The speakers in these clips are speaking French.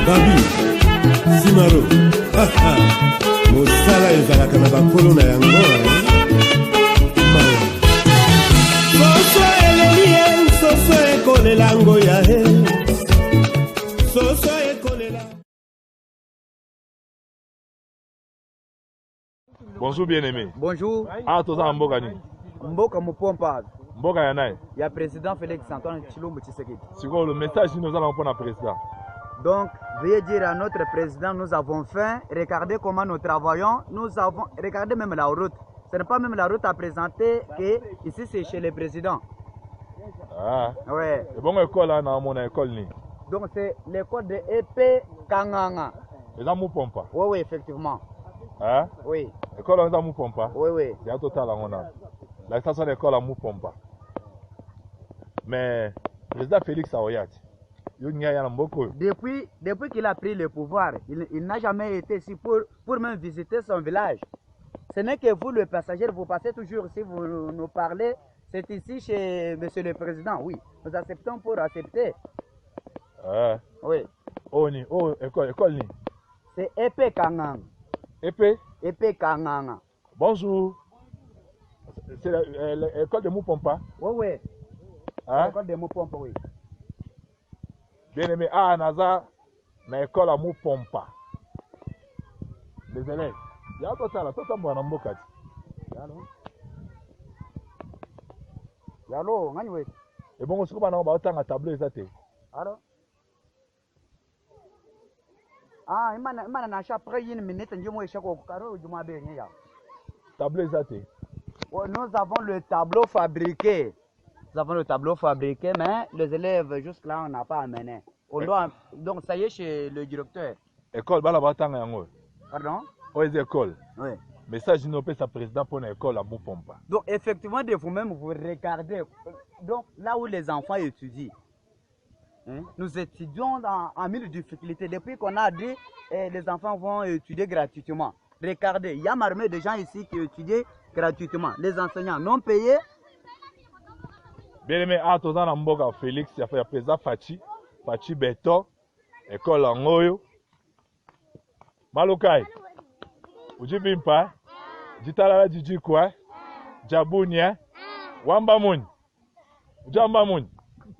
Babi, Simaro, Mosala ezalaka na bakolo na yango. Soso eleli, soso ekolela ngoya he. Soso ekolela. Bonjour bien-aimé. Bonjour. Ah, tous en Mboka ni. Mboka Mupompa. Mboka Yanaï. Il y a président Félix Antoine Tshilombo Tshisekedi. C'est quoi le message que nous allons prendre à président? Donc, veuillez dire à notre président, nous avons faim. Regardez comment nous travaillons. Regardez même la route. Ce n'est pas même la route à présenter que ici c'est chez le président. Ah. Ouais. Et bon école là, dans mon école ni. Donc c'est l'école de EP Kanganga. Et dans Mupompa. Oui, oui, effectivement. Hein? Oui. École dans Mupompa. Oui, oui. Il y a un total on a. La station d'école à Mupompa. Mais le président Félix Aoyat, depuis qu'il a pris le pouvoir, il n'a jamais été ici pour même visiter son village. Ce n'est que vous, le passager, vous passez toujours ici, vous nous parlez. C'est ici chez Monsieur le Président, oui. Nous acceptons pour accepter. Oui. Oh, école ni. C'est Épée Kangang. Épée Kangang. Bonjour. C'est l'école de Mupompa? Oui, oui. Hein? L'école de Mupompa, oui. Bien aimé, ah, Naza, na école à Mupompa. Les élèves. Il y a un total, tout le monde en Mboka. Yalo, ngani. Et bon, on se retrouve dans un tableau exact. Alors? Ah, imana na cha après une minute, njimo eshako karo juma be nya. Tableau exact. Nous avons le tableau fabriqué. Nous avons le tableau fabriqué, mais les élèves jusque-là, on n'a pas amené. Donc ça y est chez le directeur. École, balabatanga yango. Pardon? Oui, école. Oui. Message d'inopé sa président pour l'école à Mupompa. Donc effectivement, de vous-même, vous regardez. Donc là où les enfants étudient, hein, nous étudions en mille difficultés. Depuis qu'on a dit les enfants vont étudier gratuitement. Regardez, il y a marmé de gens ici qui étudient gratuitement. Les enseignants non payés. Bien aimé, à tous en Mboka, Félix, il y a fait président Fachi Beto, école en Oyo. Malukai, Ujibimpa, Jitalala Jijikwa, Jabunia, Wambamun, Ujambamun,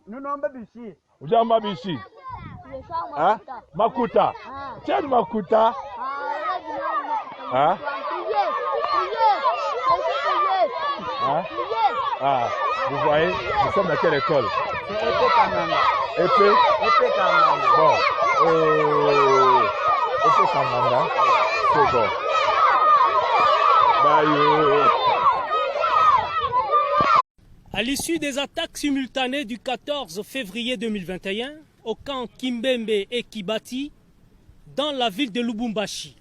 Bichi. Ujamba Bichi, ah, Makuta, tiens Makuta, ah, ah, vous voyez, nous sommes dans quelle école? C'est Épée Kananga. Épée Kananga. Bon, Épée Kananga, c'est bon. Bye. À l'issue des attaques simultanées du 14 février 2021 au camp Kimbembe et Kibati, dans la ville de Lubumbashi,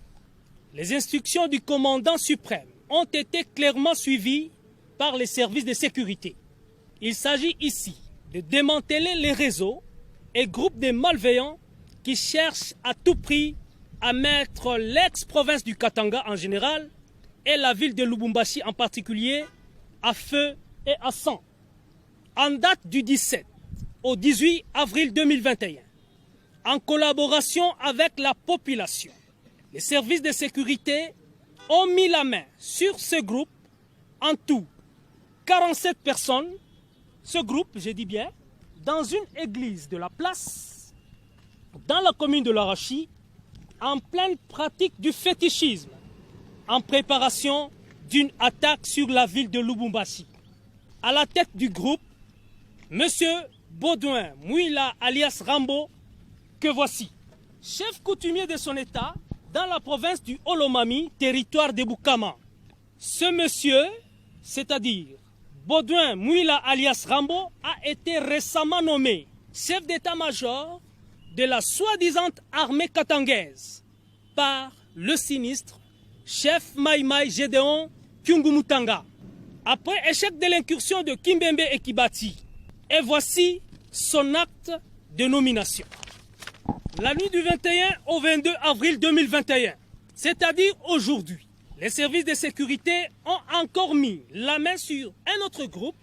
les instructions du commandant suprême ont été clairement suivies par les services de sécurité. Il s'agit ici de démanteler les réseaux et groupes de malveillants qui cherchent à tout prix à mettre l'ex-province du Katanga en général et la ville de Lubumbashi en particulier à feu et à sang. En date du 17 au 18 avril 2021, en collaboration avec la population, les services de sécurité ont mis la main sur ce groupe, en tout 47 personnes. Ce groupe, je dis bien, dans une église de la place, dans la commune de Larachi, en pleine pratique du fétichisme, en préparation d'une attaque sur la ville de Lubumbashi. À la tête du groupe, M. Baudouin Mouila alias Rambo, que voici, chef coutumier de son état dans la province du Olomami, territoire de Bukama. Ce monsieur, c'est-à-dire Baudouin Mouila alias Rambo, a été récemment nommé chef d'état-major de la soi-disant armée katangaise par le sinistre chef Maïmaï Gédéon Kyungumutanga. Après échec de l'incursion de Kimbembe et Kibati, et voici son acte de nomination. La nuit du 21 au 22 avril 2021, c'est-à-dire aujourd'hui, les services de sécurité ont encore mis la main sur un autre groupe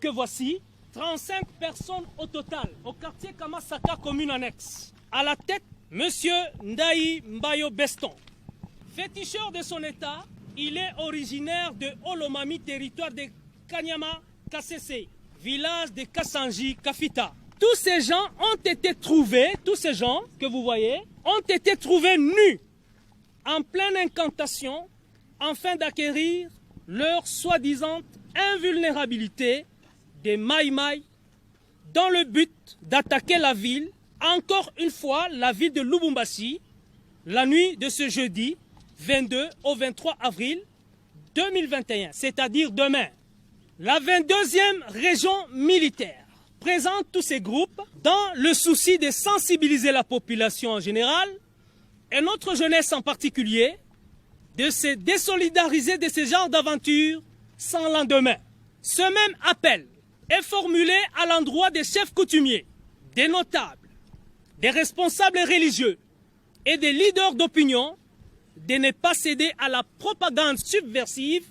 que voici, 35 personnes au total, au quartier Kamasaka, commune annexe. À la tête Monsieur Ndaï Mbayo Beston. Féticheur de son état, il est originaire de Olomami, territoire de Kanyama Kasese, village de Kassanji Kafita. Tous ces gens ont été trouvés, tous ces gens que vous voyez, ont été trouvés nus, en pleine incantation, afin d'acquérir leur soi-disant invulnérabilité des Maï-Maï, dans le but d'attaquer la ville, encore une fois la ville de Lubumbashi, la nuit de ce jeudi 22 au 23 avril 2021, c'est-à-dire demain. La 22e région militaire présente tous ces groupes dans le souci de sensibiliser la population en général et notre jeunesse en particulier, de se désolidariser de ce genre d'aventure sans lendemain. Ce même appel est formulé à l'endroit des chefs coutumiers, des notables, des responsables religieux et des leaders d'opinion de ne pas céder à la propagande subversive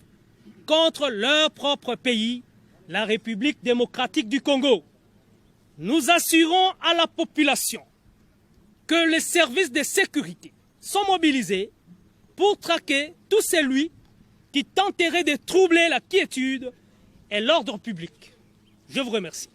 contre leur propre pays, la République démocratique du Congo. Nous assurons à la population que les services de sécurité sont mobilisés pour traquer tous celui qui tenterait de troubler la quiétude et l'ordre public. Je vous remercie.